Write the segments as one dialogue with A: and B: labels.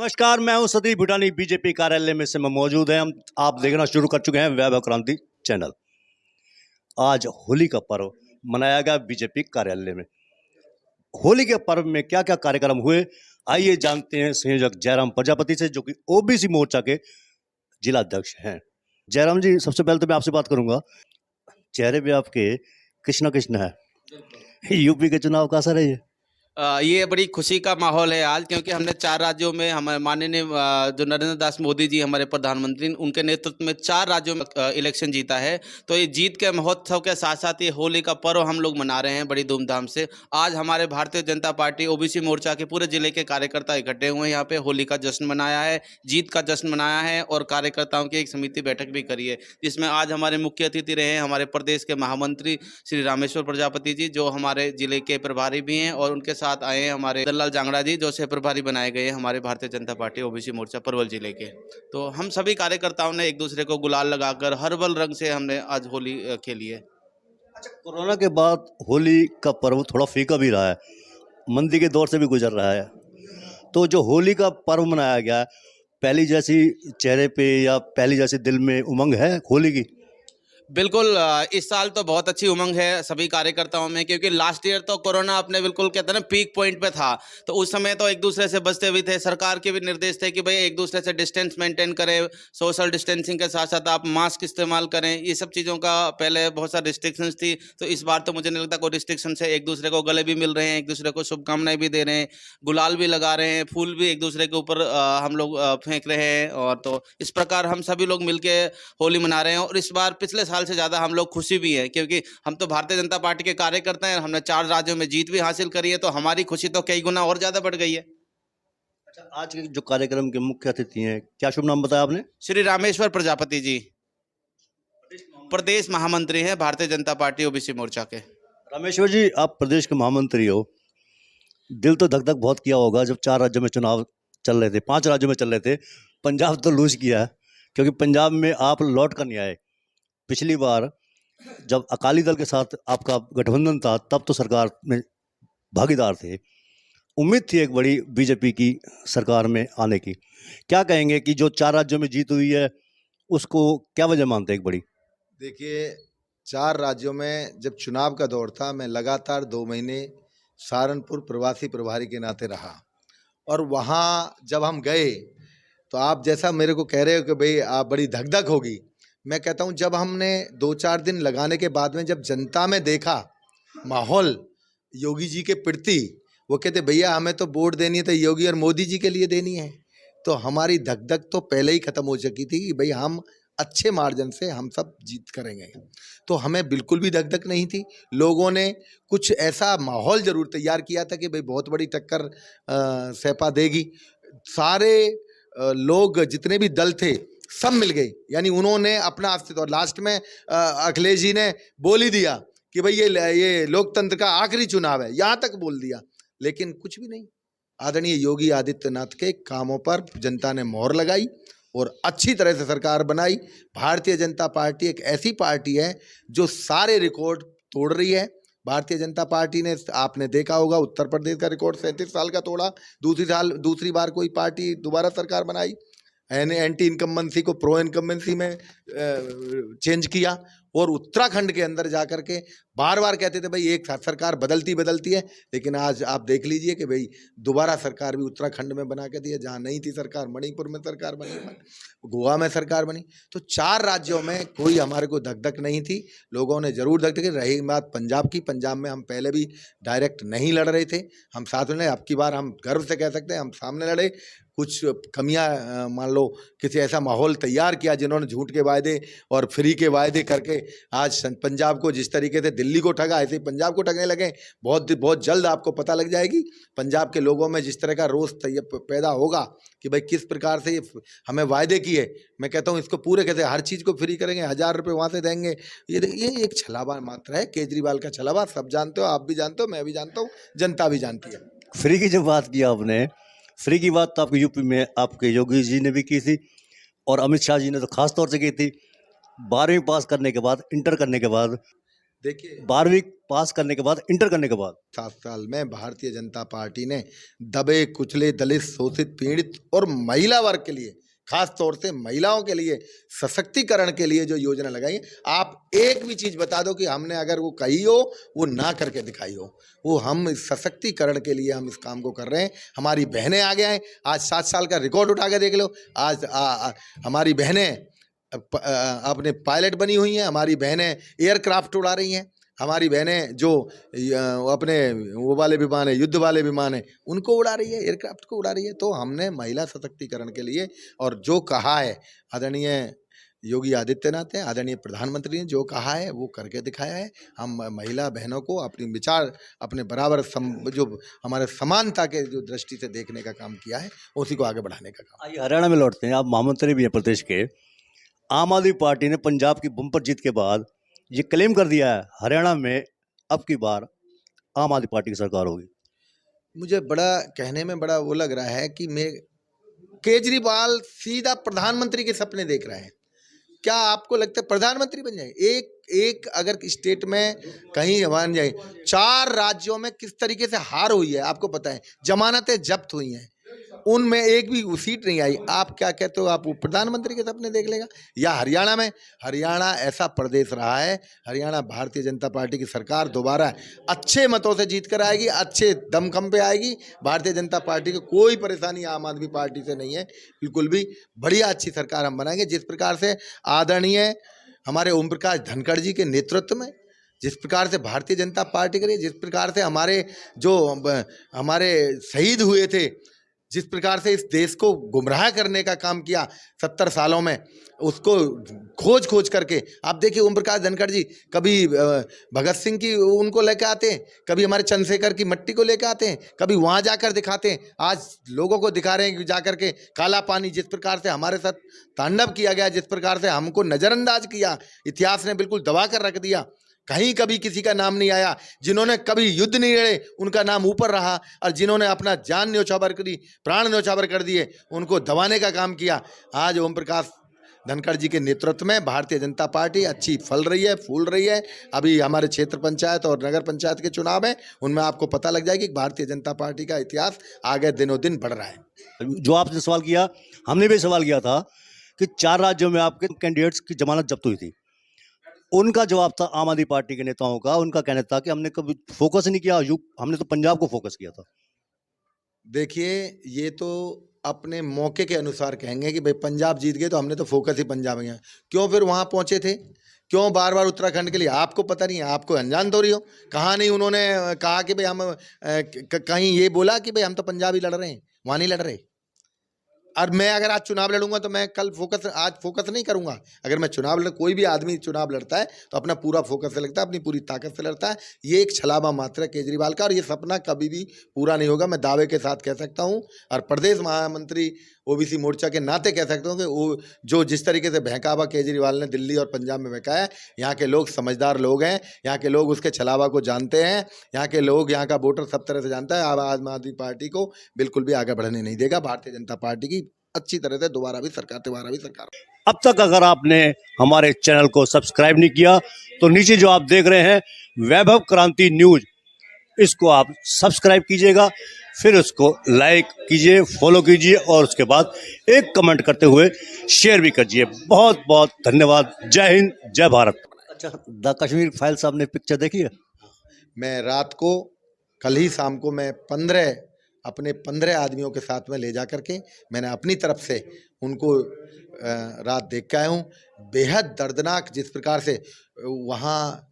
A: नमस्कार, मैं हूं सतीश भूटानी। बीजेपी कार्यालय में से मैं मौजूद हैं। हम आप देखना शुरू कर चुके हैं वैभव क्रांति चैनल। आज होली का पर्व मनाया गया बीजेपी कार्यालय में। होली के पर्व में क्या क्या कार्यक्रम हुए, आइए जानते हैं संयोजक जयराम प्रजापति से, जो कि ओबीसी मोर्चा के जिला अध्यक्ष हैं। जयराम जी, सबसे पहले तो मैं आपसे बात करूंगा, चेहरे पे आपके कृष्णा कृष्ण है। यूपी के चुनाव का असर है ये?
B: ये बड़ी खुशी का माहौल है आज, क्योंकि हमने 4 राज्यों में हमारे माननीय जो नरेंद्र दास मोदी जी हमारे प्रधानमंत्री, उनके नेतृत्व में 4 राज्यों में इलेक्शन जीता है। तो ये जीत के महोत्सव के साथ साथ ये होली का पर्व हम लोग मना रहे हैं बड़ी धूमधाम से। आज हमारे भारतीय जनता पार्टी ओबीसी मोर्चा के पूरे जिले के कार्यकर्ता इकट्ठे हुए हैं। यहाँ पे होली का जश्न मनाया है, जीत का जश्न मनाया है और कार्यकर्ताओं की एक समिति बैठक भी करी है, जिसमें आज हमारे मुख्य अतिथि रहे हैं हमारे प्रदेश के महामंत्री श्री रामेश्वर प्रजापति जी, जो हमारे जिले के प्रभारी भी हैं, और उनके साथ आए हैं हमारे दल्लाल जांगड़ा जी, जो सह प्रभारी बनाए गए हैं हमारे भारतीय जनता पार्टी ओबीसी मोर्चा परवल जिले के। तो हम सभी कार्यकर्ताओं ने एक दूसरे को गुलाल लगाकर हर्बल रंग से हमने आज होली खेली है।
A: अच्छा, कोरोना के बाद होली का पर्व थोड़ा फीका भी रहा है, मंदी के दौर से भी गुजर रहा है। तो जो होली का पर्व मनाया गया है, पहली जैसी चेहरे पे या पहली जैसी दिल में उमंग है होली की?
B: बिल्कुल, इस साल तो बहुत अच्छी उमंग है सभी कार्यकर्ताओं में, क्योंकि लास्ट ईयर तो कोरोना अपने बिल्कुल कहते हैं ना पीक पॉइंट पे था। तो उस समय तो एक दूसरे से बचते भी थे, सरकार के भी निर्देश थे कि भाई एक दूसरे से डिस्टेंस मेंटेन करें, सोशल डिस्टेंसिंग के साथ साथ आप मास्क इस्तेमाल करें। ये सब चीज़ों का पहले बहुत सारी रिस्ट्रिक्शंस थी। तो इस बार तो मुझे नहीं लगता कोई रिस्ट्रिक्शन है, एक दूसरे को गले भी मिल रहे हैं, एक दूसरे को शुभकामनाएं भी दे रहे हैं, गुलाल भी लगा रहे हैं, फूल भी एक दूसरे के ऊपर हम लोग फेंक रहे हैं। और तो इस प्रकार हम सभी लोग मिलके होली मना रहे हैं। और इस बार पिछले साल से ज़्यादा हम लोग खुशी भी हैं, क्योंकि हम तो भारतीय जनता पार्टी के कार्यकर्ता हैं, हमने 4 राज्यों में जीत भी हासिल करी है, तो हमारी खुशी तो कई गुना और ज़्यादा बढ़ गई है।
A: अच्छा, आज के जो कार्यक्रम के मुख्य अतिथि हैं, क्या शुभ नाम बताया आपने?
B: श्री रामेश्वर प्रजापति जी प्रदेश महामंत्री हैं भारतीय जनता पार्टी ओबीसी मोर्चा के।
A: रामेश्वर जी, आप प्रदेश के महामंत्री हो, दिल तो धक धक बहुत किया होगा जब 4 राज्यों में चुनाव चल रहे थे, 5 राज्यों में चल रहे थे। पंजाब तो लूज किया है, क्योंकि पंजाब में आप लौट कर नहीं आए। पिछली बार जब अकाली दल के साथ आपका गठबंधन था, तब तो सरकार में भागीदार थे। उम्मीद थी एक बड़ी बीजेपी की सरकार में आने की। क्या कहेंगे कि जो 4 राज्यों में जीत हुई है, उसको क्या वजह मानते हैं एक बड़ी?
C: देखिए, 4 राज्यों में जब चुनाव का दौर था, मैं लगातार 2 महीने सहारनपुर प्रवासी प्रभारी के नाते रहा, और वहाँ जब हम गए तो आप जैसा मेरे को कह रहे हो कि भाई आप बड़ी धक-धक होगी, मैं कहता हूँ जब हमने 2-4 दिन लगाने के बाद में जब जनता में देखा माहौल योगी जी के प्रति, वो कहते भैया हमें तो वोट देनी है तो योगी और मोदी जी के लिए देनी है, तो हमारी धक-धक तो पहले ही खत्म हो चुकी थी कि भाई हम अच्छे मार्जिन से हम सब जीत करेंगे। तो हमें बिल्कुल भी धक-धक नहीं थी। लोगों ने कुछ ऐसा माहौल ज़रूर तैयार किया था कि भाई बहुत बड़ी टक्कर सपा देगी। सारे लोग जितने भी दल थे सब मिल गए, यानी उन्होंने अपना अस्तित्व, और लास्ट में अखिलेश जी ने बोल ही दिया कि भाई ये लोकतंत्र का आखिरी चुनाव है, यहाँ तक बोल दिया। लेकिन कुछ भी नहीं, आदरणीय योगी आदित्यनाथ के कामों पर जनता ने मोहर लगाई और अच्छी तरह से सरकार बनाई। भारतीय जनता पार्टी एक ऐसी पार्टी है जो सारे रिकॉर्ड तोड़ रही है। भारतीय जनता पार्टी ने, आपने देखा होगा, उत्तर प्रदेश का रिकॉर्ड 37 साल का तोड़ा। दूसरी बार कोई पार्टी दोबारा सरकार बनाई, एंटी इनकम्बेंसी को प्रो इनकम्बेंसी में चेंज किया, और उत्तराखंड के अंदर जाकर के बार बार कहते थे भाई एक सरकार बदलती है, लेकिन आज आप देख लीजिए कि भाई दोबारा सरकार भी उत्तराखंड में बना के दी है, जहाँ नहीं थी सरकार, मणिपुर में सरकार बनी, गोवा में सरकार बनी। तो 4 राज्यों में कोई हमारे को धक-धक नहीं थी। लोगों ने जरूर धक-धक। रही बात पंजाब की, पंजाब में हम पहले भी डायरेक्ट नहीं लड़ रहे थे, हम साथ में लड़े। अब की बार हम गर्व से कह सकते हैं हम सामने लड़े। कुछ कमियां, मान लो किसी ऐसा माहौल तैयार किया जिन्होंने झूठ के वायदे और फ्री के वायदे करके आज पंजाब को जिस तरीके से दिल्ली को ठगा, ऐसे ही पंजाब को ठगने लगे। बहुत जल्द आपको पता लग जाएगी पंजाब के लोगों में जिस तरह का रोष पैदा होगा कि भाई किस प्रकार से ये हमें वायदे किए। मैं कहता हूँ इसको पूरे कहते हर चीज़ को फ्री करेंगे, 1000 रुपये वहाँ से देंगे। ये एक छलावा मात्र है, केजरीवाल का छलावा। सब जानते हो, आप भी जानते हो, मैं भी जानता हूँ, जनता भी जानती है।
A: फ्री की जो बात किया आपने, फ्री की बात तो आपके यूपी में आपके योगी जी ने भी की थी, और अमित शाह जी ने तो खास तौर से की थी। 12वीं पास करने के बाद, इंटर करने के बाद
C: देखिए
A: 12वीं पास करने के बाद, इंटर करने के बाद
C: 7 साल में भारतीय जनता पार्टी ने दबे कुचले दलित शोषित पीड़ित और महिला वर्ग के लिए, खास तौर से महिलाओं के लिए सशक्तिकरण के लिए जो योजना लगाई है, आप एक भी चीज बता दो कि हमने अगर वो कही हो, वो ना करके दिखाई हो। वो हम इस सशक्तिकरण के लिए हम इस काम को कर रहे हैं। हमारी बहनें आगे आए, आज 7 साल का रिकॉर्ड उठा के देख लो। आज हमारी बहनें अपने पायलट बनी हुई हैं, हमारी बहनें एयरक्राफ्ट उड़ा रही हैं, हमारी बहनें जो अपने वो वाले विमान है, युद्ध वाले विमान है, उनको उड़ा रही है, एयरक्राफ्ट को उड़ा रही है। तो हमने महिला सशक्तिकरण के लिए, और जो कहा है आदरणीय योगी आदित्यनाथ ने, आदरणीय प्रधानमंत्री ने जो कहा है वो करके दिखाया है। हम महिला बहनों को अपनी विचार अपने बराबर जो हमारे समानता के जो दृष्टि से देखने का काम किया है, उसी को आगे बढ़ाने का काम।
A: आइए हरियाणा में लौटते हैं। आप महामंत्री भी हैं प्रदेश के। आम आदमी पार्टी ने पंजाब की बम्पर जीत के बाद ये क्लेम कर दिया है, हरियाणा में अब की बार आम आदमी पार्टी की सरकार होगी।
C: मुझे बड़ा कहने में बड़ा वो लग रहा है कि मैं केजरीवाल सीधा प्रधानमंत्री के सपने देख रहे हैं। क्या आपको लगता है प्रधानमंत्री बन जाए? एक अगर स्टेट में कहीं बन जाए, 4 राज्यों में किस तरीके से हार हुई है आपको पता है, जमानतें जब्त हुई हैं, उनमें एक भी सीट नहीं आई। आप क्या कहते हो, आप वो प्रधानमंत्री के सपने देख लेगा? या हरियाणा में, हरियाणा ऐसा प्रदेश रहा है, हरियाणा भारतीय जनता पार्टी की सरकार दोबारा अच्छे मतों से जीत कर आएगी, अच्छे दमखम पे आएगी। भारतीय जनता पार्टी को कोई परेशानी आम आदमी पार्टी से नहीं है, बिल्कुल भी। बढ़िया अच्छी सरकार हम बनाएंगे, जिस प्रकार से आदरणीय हमारे ओम प्रकाश धनखड़ जी के नेतृत्व में, जिस प्रकार से भारतीय जनता पार्टी करी, जिस प्रकार से हमारे जो हमारे शहीद हुए थे, जिस प्रकार से इस देश को गुमराह करने का काम किया 70 सालों में, उसको खोज करके आप देखिए ओम प्रकाश धनखड़ जी कभी भगत सिंह की उनको लेकर आते हैं, कभी हमारे चंद्रशेखर की मट्टी को लेकर आते हैं, कभी वहाँ जाकर दिखाते हैं। आज लोगों को दिखा रहे हैं कि जाकर के काला पानी, जिस प्रकार से हमारे साथ तांडव किया गया, जिस प्रकार से हमको नज़रअंदाज किया, इतिहास ने बिल्कुल दबा कर रख दिया। कहीं कभी किसी का नाम नहीं आया। जिन्होंने कभी युद्ध नहीं लड़े उनका नाम ऊपर रहा, और जिन्होंने अपना जान न्यौछावर करी, प्राण न्यौछावर कर दिए, उनको दबाने का काम किया। आज ओम प्रकाश धनखड़ जी के नेतृत्व में भारतीय जनता पार्टी अच्छी फल रही है, फूल रही है। अभी हमारे क्षेत्र पंचायत और नगर पंचायत के चुनाव हैं, उनमें आपको पता लग जाएगी कि भारतीय जनता पार्टी का इतिहास आगे दिनों दिन बढ़ रहा है।
A: जो आपने सवाल किया, हमने भी सवाल किया था कि 4 राज्यों में आपके कैंडिडेट्स की जमानत जब्त हुई थी। उनका जवाब था आम आदमी पार्टी के नेताओं का, उनका कहना था कि हमने कभी फोकस नहीं किया, हमने तो पंजाब को फोकस किया था।
C: देखिए, ये तो अपने मौके के अनुसार कहेंगे कि भाई पंजाब जीत गए तो हमने तो फोकस ही पंजाब में किया। क्यों फिर वहाँ पहुँचे थे? क्यों बार बार उत्तराखंड के लिए? आपको पता नहीं है, आपको अनजान थोड़ी हो। कहाँ नहीं उन्होंने कहा कि भाई हम कहीं ये बोला कि भाई हम तो पंजाब ही लड़ रहे हैं, वहाँ नहीं लड़ रहे। और मैं अगर आज चुनाव लड़ूंगा तो मैं कल आज फोकस नहीं करूंगा। अगर मैं कोई भी आदमी चुनाव लड़ता है तो अपना पूरा फोकस से लगता है, अपनी पूरी ताकत से लड़ता है। ये एक छलावा मात्र है केजरीवाल का, और ये सपना कभी भी पूरा नहीं होगा, मैं दावे के साथ कह सकता हूं। और प्रदेश महामंत्री ओबीसी मोर्चा के नाते कह सकता हूं कि वो जो जिस तरीके से बहकावा केजरीवाल ने दिल्ली और पंजाब में बहकाया, यहाँ के लोग समझदार लोग हैं, यहाँ के लोग उसके छलावा को जानते हैं, यहाँ के लोग, यहाँ का वोटर सब तरह से जानता है। आम आदमी पार्टी को बिल्कुल भी आगे बढ़ने नहीं देगा। भारतीय जनता पार्टी की अच्छी तरह से दोबारा भी सरकार।
A: अब तक अगर आपने हमारे चैनल को सब्सक्राइब नहीं किया तो नीचे जो आप देख रहे हैं वैभव क्रांति न्यूज, इसको आप सब्सक्राइब कीजिएगा, फिर उसको लाइक कीजिए, फॉलो कीजिए, और उसके बाद एक कमेंट करते हुए शेयर भी कीजिए। बहुत बहुत धन्यवाद। जय हिंद, जय भारत। अच्छा, द कश्मीर फाइल्स आपने पिक्चर देखी है?
C: मैं रात को, कल ही शाम को, मैं 15 आदमियों के साथ में ले जा करके मैंने अपनी तरफ से उनको रात देख के आया हूँ। बेहद दर्दनाक जिस प्रकार से वहाँ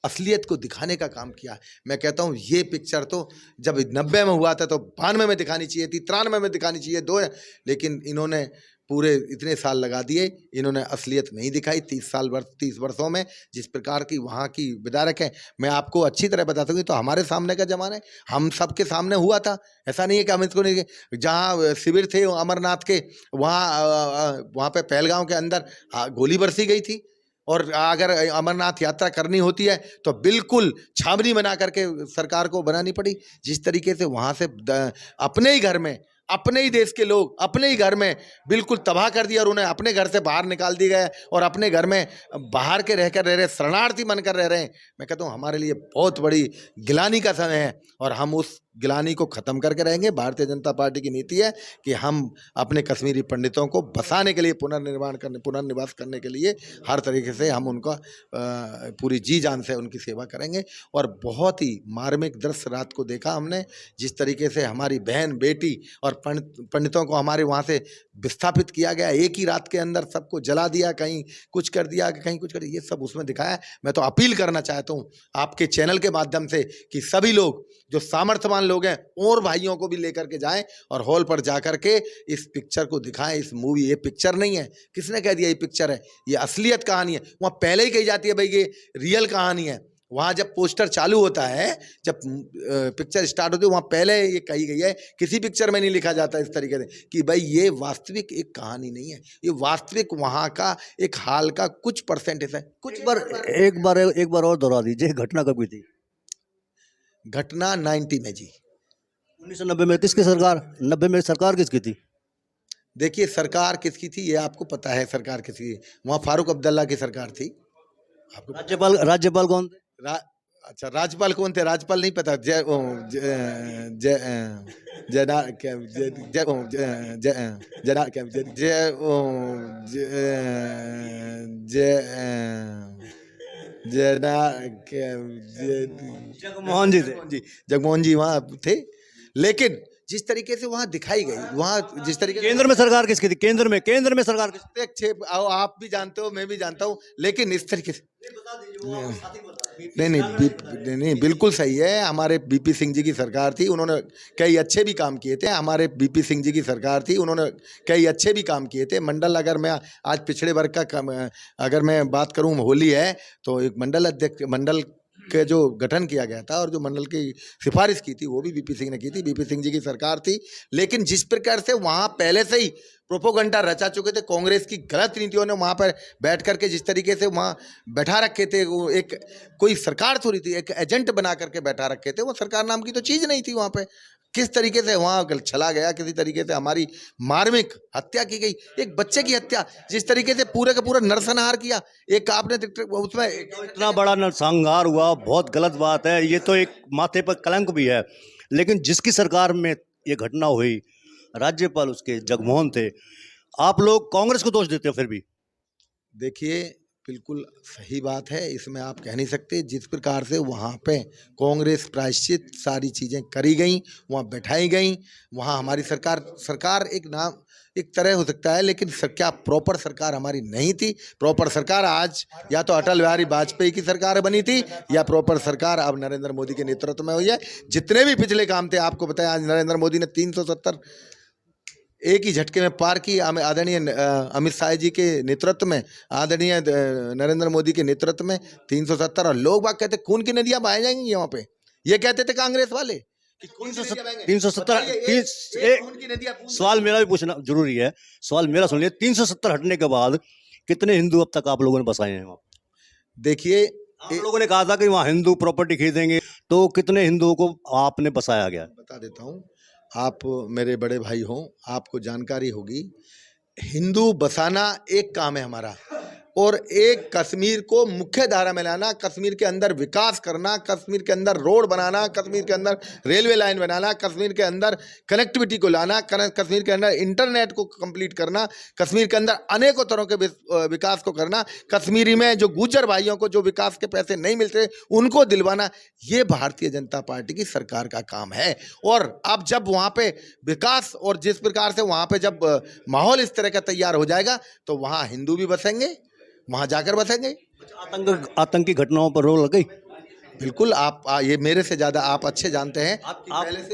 C: असलियत को दिखाने का काम किया। मैं कहता हूँ ये पिक्चर तो जब 90 में हुआ था तो 92 में दिखानी चाहिए थी, 93 में दिखानी चाहिए, लेकिन इन्होंने पूरे इतने साल लगा दिए, इन्होंने असलियत नहीं दिखाई। 30 वर्षों में जिस प्रकार की वहाँ की विदारक है, मैं आपको अच्छी तरह बता सकूँ, तो हमारे सामने का जमाना है, हम सबके सामने हुआ था। ऐसा नहीं है कि हम इसको नहीं, जहाँ शिविर थे अमरनाथ के, वहाँ पे पहलगांव के अंदर गोली बरसी गई थी। और अगर अमरनाथ यात्रा करनी होती है तो बिल्कुल छावनी बना करके सरकार को बनानी पड़ी। जिस तरीके से वहाँ से अपने ही घर में अपने ही देश के लोग अपने ही घर में बिल्कुल तबाह कर दिया और उन्हें अपने घर से बाहर निकाल दिया गया और अपने घर में बाहर के रह रहे शरणार्थी बनकर रह रहे हैं। मैं कहता हूँ हमारे लिए बहुत बड़ी गिलानी का समय है और हम उस गिलानी को ख़त्म करके रहेंगे। भारतीय जनता पार्टी की नीति है कि हम अपने कश्मीरी पंडितों को बसाने के लिए पुनर्निवास करने के लिए हर तरीके से हम उनका पूरी जी जान से उनकी सेवा करेंगे। और बहुत ही मार्मिक दृश्य रात को देखा हमने, जिस तरीके से हमारी बहन बेटी और पंडितों को हमारे वहाँ से विस्थापित किया गया, एक ही रात के अंदर सबको जला दिया, कहीं कुछ कर दिया कहीं कुछ कर दिया, ये सब उसमें दिखाया है। मैं तो अपील करना चाहता हूँ आपके चैनल के माध्यम से कि सभी लोग जो सामर्थ्यवान लोग हैं और भाइयों को भी लेकर के जाएं और हॉल पर जाकर के इस पिक्चर को दिखाएं। इस मूवी, ये पिक्चर नहीं है, किसने कह दिया ये पिक्चर है, ये असलियत कहानी है। वहाँ पहले ही कही जाती है भाई ये रियल कहानी है। वहाँ जब पोस्टर चालू होता है, जब पिक्चर स्टार्ट होती है, वहाँ पहले ये कही गई है, किसी पिक्चर में नहीं लिखा जाता इस तरीके से कि भाई ये वास्तविक एक कहानी नहीं है, ये वास्तविक वहाँ का एक हाल का कुछ परसेंट है। कुछ
A: एक बार और दोहरा दीजिए, घटना कब हुई थी?
C: घटना 90 में जी,
A: 1990 में। किसकी सरकार? 90 में सरकार किसकी थी?
C: देखिए सरकार किसकी थी ये आपको पता है, सरकार किसकी? वहाँ फारूक अब्दुल्ला की सरकार थी। आपको
A: राज्यपाल कौन थे?
C: अच्छा, राज्यपाल कौन थे? राज्यपाल नहीं पता। जय
A: जगमोहन जी थे।
C: जगमोहन जी वहाँ थे। लेकिन जिस तरीके से वहाँ दिखाई गई, वहाँ जिस तरीके
A: केंद्र में सरकार किसकी थी? केंद्र में सरकार किसकी?
C: आप भी जानते हो, मैं भी जानता हूँ, लेकिन इस तरीके से नहीं, बिल्कुल सही है। हमारे बीपी सिंह जी की सरकार थी, उन्होंने कई अच्छे भी काम किए थे। हमारे बीपी सिंह जी की सरकार थी, उन्होंने कई अच्छे भी काम किए थे। मंडल, अगर मैं आज पिछड़े वर्ग का अगर मैं बात करूँ, होली है तो एक मंडल के जो गठन किया गया था और जो मंडल की सिफारिश की थी वो भी बीपी सिंह ने की थी, बीपी सिंह जी की सरकार थी। लेकिन जिस प्रकार से वहाँ पहले से ही प्रोपोगंडा रचा चुके थे कांग्रेस की गलत नीतियों ने, वहाँ पर बैठ करके जिस तरीके से वहाँ बैठा रखे थे, वो एक कोई सरकार थोड़ी थी, एक एजेंट बना करके बैठा रखे थे। वो सरकार नाम की तो चीज़ नहीं थी। वहाँ पे किस तरीके से वहाँ चला गया, किसी तरीके से हमारी मार्मिक हत्या की गई, एक बच्चे की हत्या, जिस तरीके से पूरे का पूरा नरसंहार किया। एक आपने उसमें
A: इतना बड़ा नरसंहार हुआ, बहुत गलत बात है। ये तो एक माथे पर कलंक भी है। लेकिन जिसकी सरकार में ये घटना हुई, राज्यपाल उसके जगमोहन थे। आप लोग कांग्रेस को दोष देते हो फिर भी?
C: देखिए, बिल्कुल सही बात है, इसमें आप कह नहीं सकते। जिस प्रकार से वहाँ पे कांग्रेस प्रायश्चित सारी चीज़ें करी गई, वहाँ बैठाई गई, वहाँ हमारी सरकार एक नाम एक तरह हो सकता है, लेकिन क्या प्रॉपर सरकार हमारी नहीं थी। प्रॉपर सरकार आज या तो अटल बिहारी वाजपेयी की सरकार बनी थी, या प्रॉपर सरकार अब नरेंद्र मोदी के नेतृत्व में हुई है। जितने भी पिछले काम थे, आपको बताया, आज नरेंद्र मोदी ने 370 एक ही झटके में पार की। आदरणीय अमित शाह जी के नेतृत्व में, आदरणीय नरेंद्र मोदी के नेतृत्व में 370। और लोग बाग कहते खून की नदियां बहाई जाएंगी वहाँ पे, ये कहते थे कांग्रेस वाले कि
A: 370। सवाल मेरा भी पूछना जरूरी है, सवाल मेरा सुनिए। 370 हटने के बाद कितने हिंदू अब तक आप लोगों ने बसाए हैं वहाँ?
C: देखिए,
A: आप लोगों ने कहा था कि वहाँ हिंदू प्रॉपर्टी खरीदेंगे, तो कितने हिंदुओं को आपने बसाया गया?
C: बता देता हूँ, आप मेरे बड़े भाई हों, आपको जानकारी होगी। हिंदू बसाना एक काम है हमारा, और एक कश्मीर को मुख्य धारा में लाना, कश्मीर के अंदर विकास करना, कश्मीर के अंदर रोड बनाना, कश्मीर के अंदर रेलवे लाइन बनाना, कश्मीर के अंदर कनेक्टिविटी को लाना, कश्मीर के अंदर इंटरनेट को कंप्लीट करना, कश्मीर के अंदर अनेकों तरह के विकास को करना, कश्मीरी में जो गुर्जर भाइयों को जो विकास के पैसे नहीं मिलते उनको दिलवाना, ये भारतीय जनता पार्टी की सरकार का काम है। और अब जब वहाँ पे विकास और जिस प्रकार से वहाँ पे जब माहौल इस तरह का तैयार हो जाएगा, तो वहाँ हिंदू भी बसेंगे, वहाँ जाकर बसेंगे।
A: आतंकी घटनाओं पर रोक लग गई?
C: बिल्कुल, आप ये मेरे से ज़्यादा आप अच्छे जानते हैं।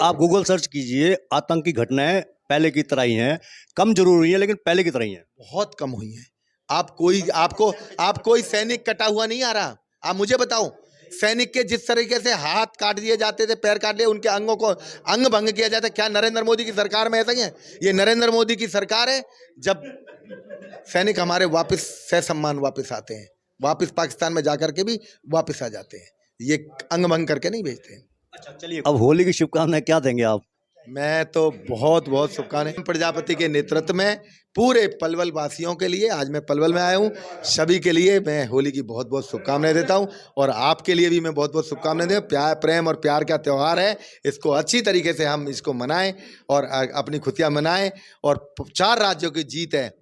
A: आप गूगल सर्च कीजिए, आतंकी घटनाएं पहले की तरह ही हैं, कम जरूर हुई हैं, लेकिन पहले की तरह ही हैं।
C: बहुत कम हुई हैं। आप कोई सैनिक कटा हुआ नहीं आ रहा। आप मुझे बताओ, सैनिक के जिस तरीके से हाथ काट दिए जाते थे, पैर काट लिए, उनके अंगों को अंग भंग किया जाता है, क्या नरेंद्र मोदी की सरकार में ऐसा ही है? ये नरेंद्र मोदी की सरकार है जब सैनिक हमारे वापस ससम्मान वापस आते हैं, वापस पाकिस्तान में जाकर के भी वापस आ जाते हैं, ये अंग भंग करके नहीं भेजते हैं।
A: अच्छा, चलिए, अब होली की शुभकामनाएं क्या देंगे आप?
C: मैं तो बहुत बहुत शुभकामनाएं प्रजापति के नेतृत्व में पूरे पलवल वासियों के लिए, आज मैं पलवल में आया हूँ, सभी के लिए मैं होली की बहुत बहुत शुभकामनाएं देता हूँ। और आपके लिए भी मैं बहुत बहुत शुभकामनाएं देता हूँ। प्यार, प्रेम और प्यार का त्यौहार है, इसको अच्छी तरीके से हम इसको मनाएं और अपनी खुशियाँ मनाएं। और 4 राज्यों की जीत है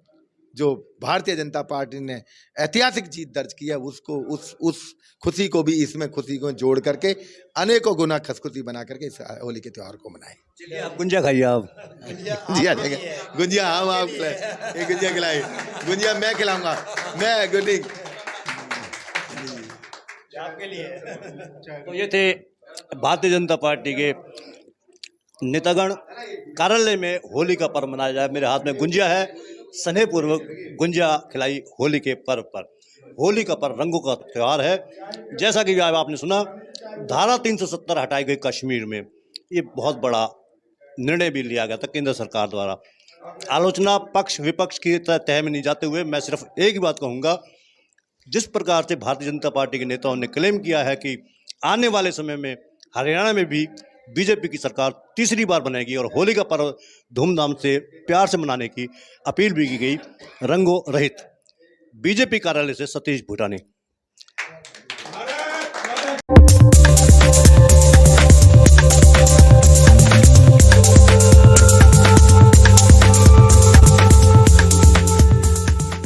C: जो भारतीय जनता पार्टी ने ऐतिहासिक जीत दर्ज की है, उसको उस खुशी को भी इसमें खुशी को जोड़ करके अनेकों गुना खुशी बना करके इस होली के त्यौहार को मनाएं।
A: चलिए आप गुंजिया खाइए आप।
C: गुंजिया गुंजिया हम आप एक गुंजिया खिलाए, गुंजिया मैं खिलाऊंगा, मैं गुडी
A: तो ये थे भारतीय जनता पार्टी के नेतागण। कार्यालय में होली का पर्व मनाया जाए, मेरे हाथ में गुंजिया है, स्नेहपूर्वक गुंजिया खिलाई होली के पर्व पर। होली का पर्व रंगों का त्यौहार है। जैसा कि आपने सुना, धारा 370 हटाई गई कश्मीर में, ये बहुत बड़ा निर्णय भी लिया गया था केंद्र सरकार द्वारा। आलोचना पक्ष विपक्ष की तह में नहीं जाते हुए मैं सिर्फ एक ही बात कहूँगा, जिस प्रकार से भारतीय जनता पार्टी के नेताओं ने क्लेम किया है कि आने वाले समय में हरियाणा में भी बीजेपी की सरकार तीसरी बार बनेगी और होली का पर्व धूमधाम से प्यार से मनाने की अपील भी की गई। रंगों रहित। बीजेपी कार्यालय से सतीश भूटानी।